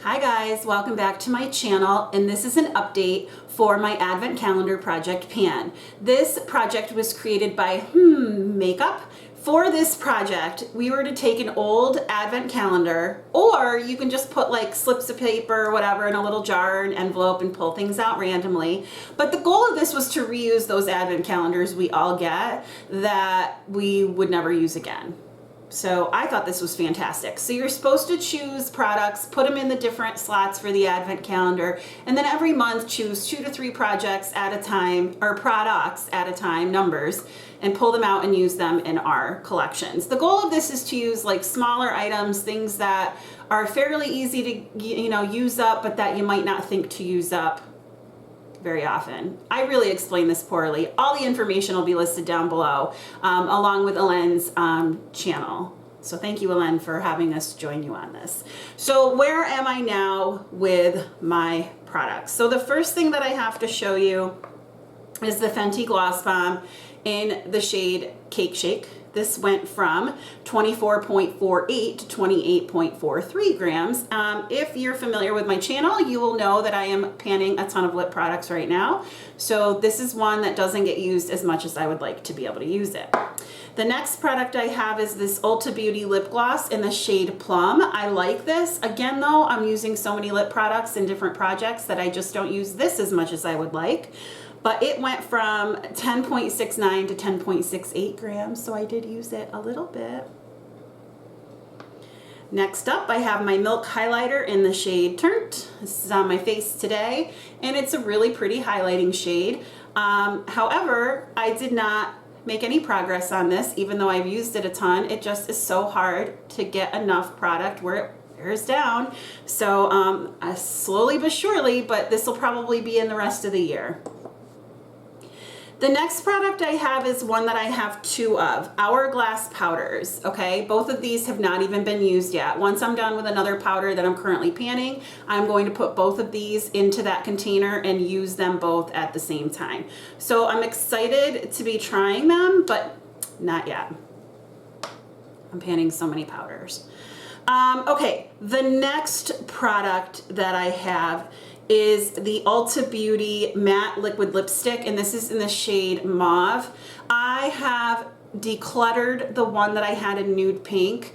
Hi guys, welcome back to my channel, and this is an update for my Advent Calendar Project Pan. This project was created by Makeup. For this project, we were to take an old Advent calendar, or you can just put like slips of paper or whatever in a little jar or an envelope and pull things out randomly. But the goal of this was to reuse those Advent calendars we all get that we would never use again. So I thought this was fantastic. So you're supposed to choose products, put them in the different slots for the Advent calendar, and then every month choose 2 to 3 projects at a time, or products at a time, numbers, and pull them out and use them in our collections. The goal of this is to use like smaller items, things that are fairly easy to use up, but that you might not think to use up very often. I really explained this poorly. All the information will be listed down below, along with Helene's channel. So thank you, Helene, for having us join you on this. So where am I now with my products? So the first thing that I have to show you is the Fenty Gloss Bomb in the shade Cake Shake. This went from 24.48 to 28.43 grams. If you're familiar with my channel, you will know that I am panning a ton of lip products right now. So this is one that doesn't get used as much as I would like to be able to use it. The next product I have is this Ulta Beauty lip gloss in the shade Plum. I like this. Again, though, I'm using so many lip products in different projects that I just don't use this as much as I would like. But it went from 10.69 to 10.68 grams, so I did use it a little bit. Next up, I have my Milk Highlighter in the shade Turnt. This is on my face today, and it's a really pretty highlighting shade. However, I did not make any progress on this, even though I've used it a ton. It just is so hard to get enough product where it wears down. So slowly but surely, but this will probably be in the rest of the year. The next product I have is one that I have 2 of, Hourglass powders, okay? Both of these have not even been used yet. Once I'm done with another powder that I'm currently panning, I'm going to put both of these into that container and use them both at the same time. So I'm excited to be trying them, but not yet. I'm panning so many powders. Okay, the next product that I have is the Ulta Beauty Matte Liquid Lipstick, and this is in the shade Mauve. I have decluttered the one that I had in nude pink.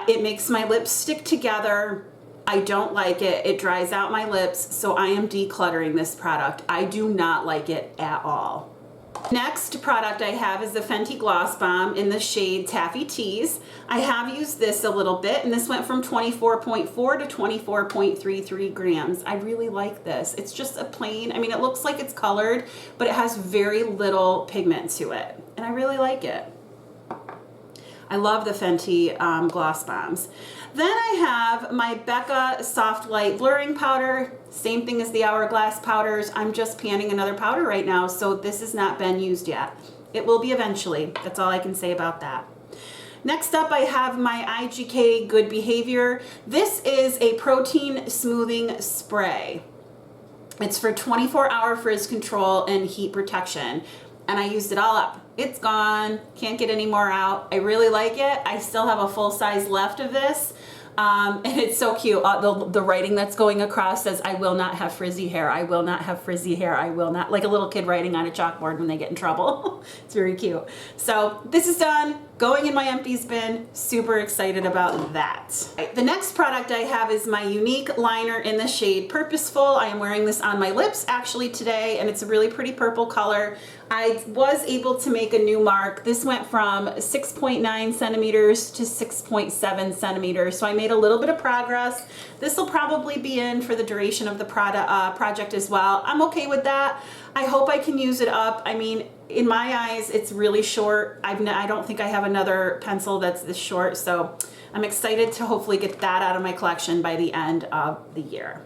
It makes my lips stick together. I don't like it. It dries out my lips, so I am decluttering this product. I do not like it at all. Next product I have is the Fenty Gloss Bomb in the shade Taffy Tease. I have used this a little bit, and this went from 24.4 to 24.33 grams. I really like this. It's just a plain, I mean, it looks like it's colored, but it has very little pigment to it, and I really like it. I love the Fenty Gloss Bombs. Then I have my Becca Soft Light Blurring Powder. Same thing as the Hourglass powders. I'm just panning another powder right now, so this has not been used yet. It will be eventually. That's all I can say about that. Next up, I have my IGK Good Behavior. This is a protein smoothing spray. It's for 24-hour frizz control and heat protection. And I used it all up. It's gone, can't get any more out. I really like it. I still have a full size left of this. And it's so cute. The writing that's going across says, I will not have frizzy hair. I will not have frizzy hair. I will not, like a little kid writing on a chalkboard when they get in trouble. It's very cute. So this is done, going in my empties bin. Super excited about that. The next product I have is my Unique Liner in the shade Purposeful. I am wearing this on my lips actually today, and it's a really pretty purple color. I was able to make a new mark. This went from 6.9 centimeters to 6.7 centimeters. So I made a little bit of progress. This will probably be in for the duration of the project as well. I'm okay with that. I hope I can use it up. I mean, in my eyes, it's really short. I don't think I have another pencil that's this short. So I'm excited to hopefully get that out of my collection by the end of the year.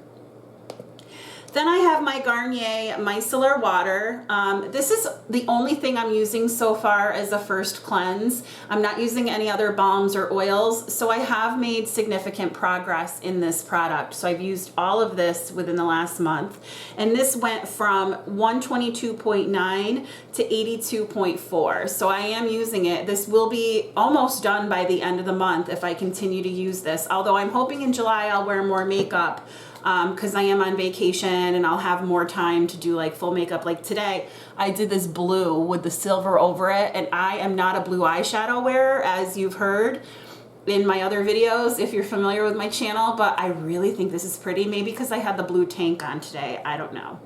Then I have my Garnier Micellar Water. This is the only thing I'm using so far as a first cleanse. I'm not using any other balms or oils, so I have made significant progress in this product. So I've used all of this within the last month, and this went from 122.9 to 82.4. So I am using it. This will be almost done by the end of the month if I continue to use this, although I'm hoping in July I'll wear more makeup, because I am on vacation and I'll have more time to do like full makeup. Like today, I did this blue with the silver over it, and I am not a blue eyeshadow wearer, as you've heard in my other videos if you're familiar with my channel, but I really think this is pretty. Maybe because I had the blue tank on today, I don't know.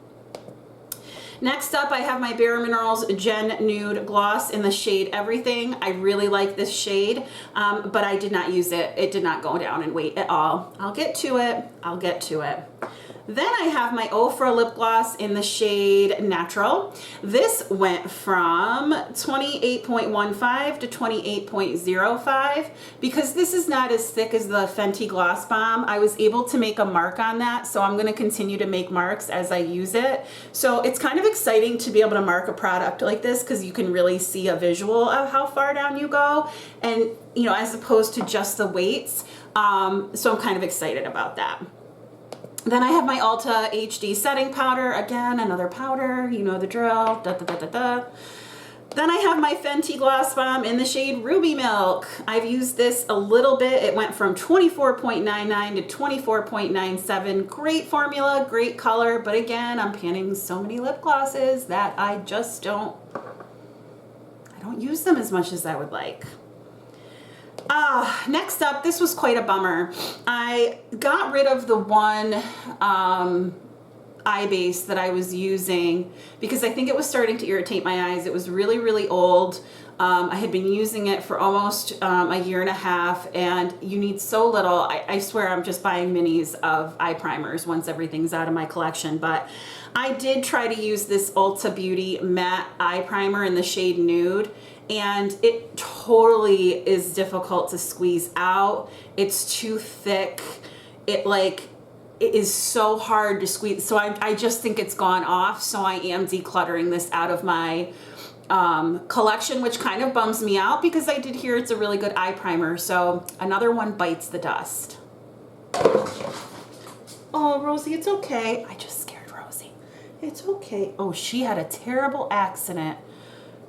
Next up, I have my Bare Minerals Gen Nude Gloss in the shade Everything. I really like this shade, but I did not use it. It did not go down in weight at all. I'll get to it. I'll get to it. Then I have my Ofra Lip Gloss in the shade Natural. This went from 28.15 to 28.05. Because this is not as thick as the Fenty Gloss Bomb, I was able to make a mark on that, so I'm going to continue to make marks as I use it. So it's kind of exciting to be able to mark a product like this because you can really see a visual of how far down you go, and you know, as opposed to just the weights. So I'm kind of excited about that. Then I have my Ulta HD setting powder. Again, another powder, you know the drill. Da, da, da, da, da. Then I have my Fenty Gloss Bomb in the shade Ruby Milk. I've used this a little bit. It went from 24.99 to 24.97. Great formula, great color, but again, I'm panning so many lip glosses that I just don't use them as much as I would like. Next up, this was quite a bummer. I got rid of the one eye base that I was using because I think it was starting to irritate my eyes. It was really, really old. I had been using it for almost a year and a half, and you need so little. I swear I'm just buying minis of eye primers once everything's out of my collection, but I did try to use this Ulta Beauty matte eye primer in the shade Nude, and it totally is difficult to squeeze out. It's too thick. It is so hard to squeeze. So I just think it's gone off. So I am decluttering this out of my collection, which kind of bums me out because I did hear it's a really good eye primer. So another one bites the dust. Oh, Rosie, it's okay. I just scared Rosie. It's okay. Oh, she had a terrible accident.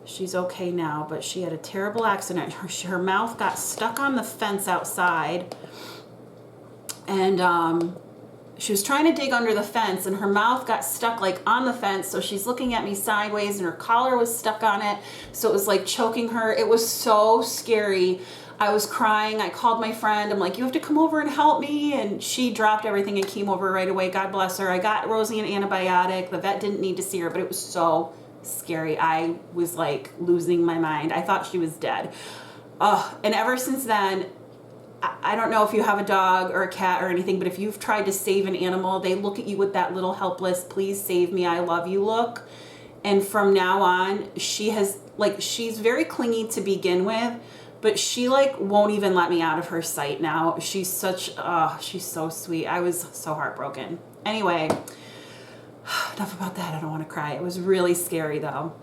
She's okay now, but she had a terrible accident. Her mouth got stuck on the fence outside, and she was trying to dig under the fence, and her mouth got stuck like on the fence, so she's looking at me sideways, and her collar was stuck on it, so it was like choking her. It was so scary. I was crying. I called my friend. I'm like, you have to come over and help me, and she dropped everything and came over right away. God bless her. I got Rosie an antibiotic. The vet didn't need to see her, but it was so scary. I was like losing my mind. I thought she was dead. And ever since then, I don't know if you have a dog or a cat or anything, but if you've tried to save an animal, they look at you with that little helpless, please save me, I love you look. And from now on, she's very clingy to begin with, but she won't even let me out of her sight now. She's so sweet. I was so heartbroken. Anyway, enough about that. I don't want to cry. It was really scary though.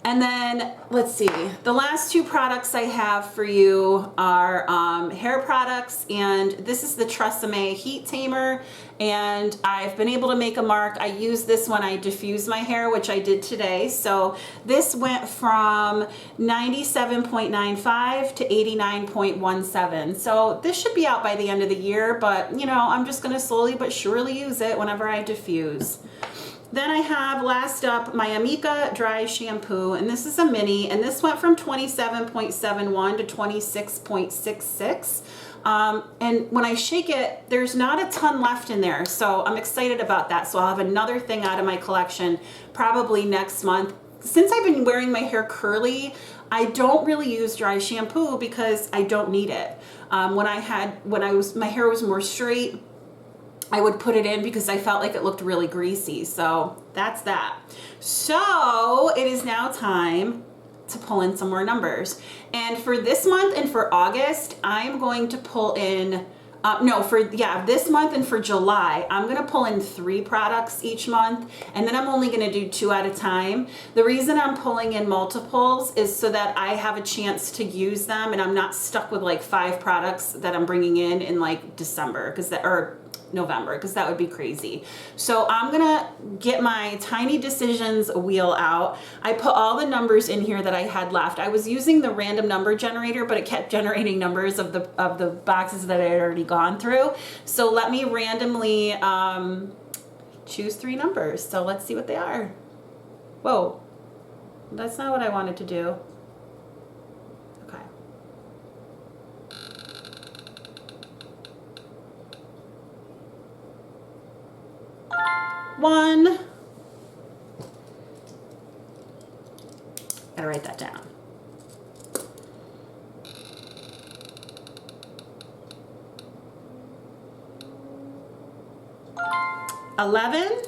And then let's see, the last two products I have for you are hair products, and this is the Tresemme Heat Tamer, and I've been able to make a mark. I use this when I diffuse my hair, which I did today. So this went from 97.95 to 89.17. So this should be out by the end of the year, but you know, I'm just gonna slowly but surely use it whenever I diffuse. Then I have, last up, my Amika Dry Shampoo, and this is a mini, and this went from 27.71 to 26.66. And when I shake it, there's not a ton left in there, so I'm excited about that. So I'll have another thing out of my collection probably next month. Since I've been wearing my hair curly, I don't really use dry shampoo because I don't need it. My hair was more straight, I would put it in because I felt like it looked really greasy. So that's that. So it is now time to pull in some more numbers. And for this month and for August, I'm going to pull in No, for, yeah, this month and for July, I'm going to pull in 3 products each month, and then I'm only going to do 2 at a time. The reason I'm pulling in multiples is so that I have a chance to use them and I'm not stuck with like 5 products that I'm bringing in like December, or November, because that would be crazy. So I'm gonna get my Tiny Decisions wheel out. I put all the numbers in here that I had left. I was using the random number generator, but it kept generating numbers of the boxes that I had already gone through. So let me randomly choose 3 numbers. So let's see what they are. Whoa, that's not what I wanted to do. Okay. 1. Gotta write that down. 11.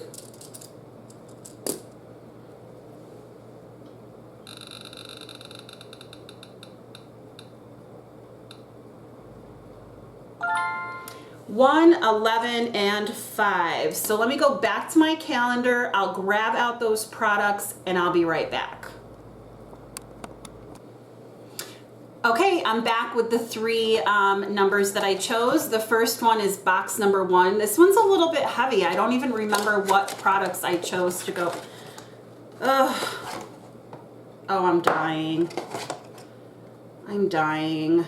1, 11, and 5. So let me go back to my calendar. I'll grab out those products and I'll be right back. Okay, I'm back with the 3 numbers that I chose. The first one is box number 1. This one's a little bit heavy. I don't even remember what products I chose to go. Ugh. Oh, I'm dying. I'm dying.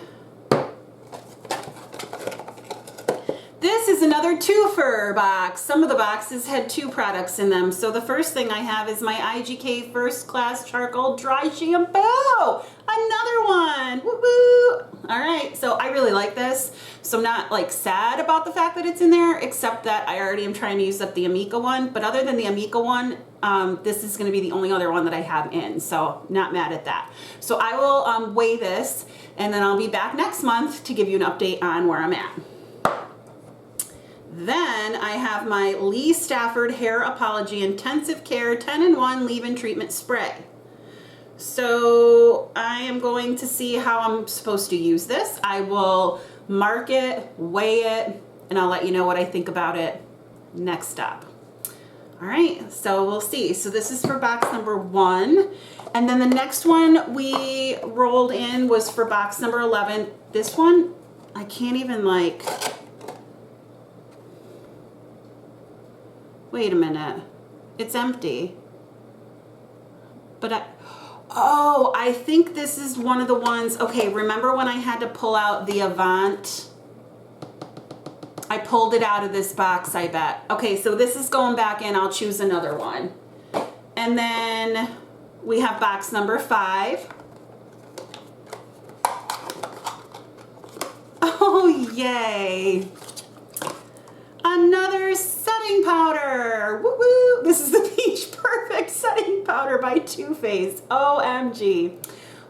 This is another twofer box. Some of the boxes had 2 products in them. So the first thing I have is my IGK First Class Charcoal Dry Shampoo. Another one. Woo woo. All right, so I really like this. So I'm not like sad about the fact that it's in there, except that I already am trying to use up the Amica one. But other than the Amica one, this is gonna be the only other one that I have in. So not mad at that. So I will weigh this and then I'll be back next month to give you an update on where I'm at. Then I have my Lee Stafford Hair Apology Intensive Care 10-in-1 Leave-In Treatment Spray. So I am going to see how I'm supposed to use this. I will mark it, weigh it, and I'll let you know what I think about it next up. All right, so we'll see. So this is for box number 1. And then the next one we rolled in was for box number 11. This one, I can't even like... Wait a minute, it's empty. But oh, I think this is one of the ones, okay, remember when I had to pull out the Avant? I pulled it out of this box, I bet. Okay, so this is going back in, I'll choose another one. And then we have box number 5. Oh, yay. Another setting powder. Woo woo. This is the Peach Perfect setting powder by Too Faced. OMG.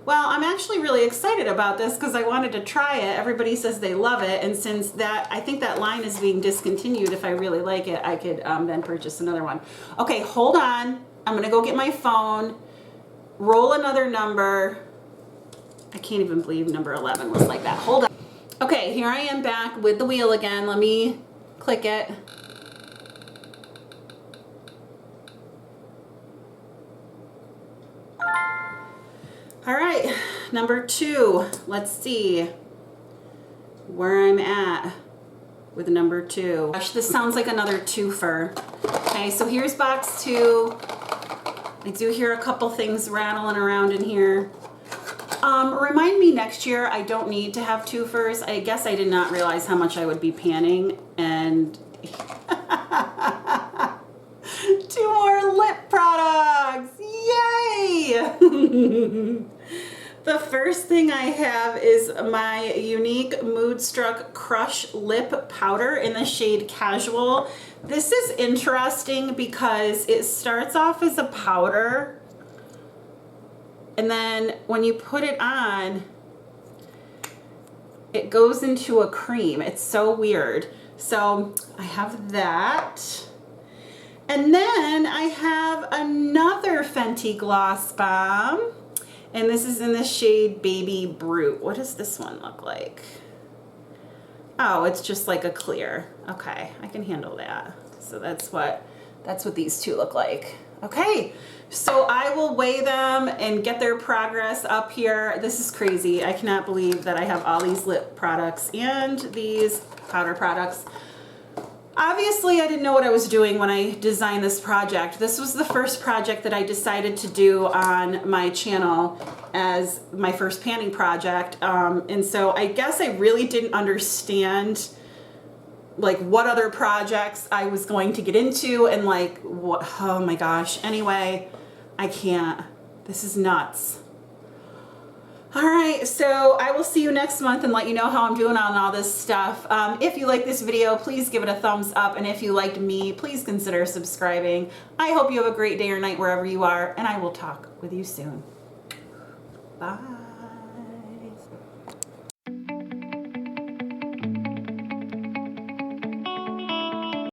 Well, I'm actually really excited about this because I wanted to try it. Everybody says they love it, and since that, I think that line is being discontinued, if I really like it, I could then purchase another one. Okay, hold on. I'm gonna go get my phone, roll another number. I can't even believe number 11 was like that. Hold on. Okay, here I am back with the wheel again. Let me click it. All right, number 2. Let's see where I'm at with number 2. Gosh, this sounds like another twofer. Okay, so here's box 2. I do hear a couple things rattling around in here. Remind me next year, I don't need to have twofers. I guess I did not realize how much I would be panning, and 2 more lip products. Yay! The first thing I have is my Unique Moodstruck Crush Lip Powder in the shade Casual. This is interesting because it starts off as a powder, and then when you put it on, it goes into a cream. It's so weird. So I have that. And then I have another Fenty Gloss Bomb. And this is in the shade Baby Brute. What does this one look like? Oh, it's just like a clear. Okay, I can handle that. So that's what these two look like. Okay, so I will weigh them and get their progress up here. This is crazy. I cannot believe that I have all these lip products and these powder products. Obviously, I didn't know what I was doing when I designed this project. This was the first project that I decided to do on my channel as my first panning project. And so I guess I really didn't understand like what other projects I was going to get into and like what, oh my gosh. Anyway, I can't. This is nuts. All right, so I will see you next month and let you know how I'm doing on all this stuff. If you like this video, please give it a thumbs up. And if you liked me, please consider subscribing. I hope you have a great day or night wherever you are, and I will talk with you soon. Bye.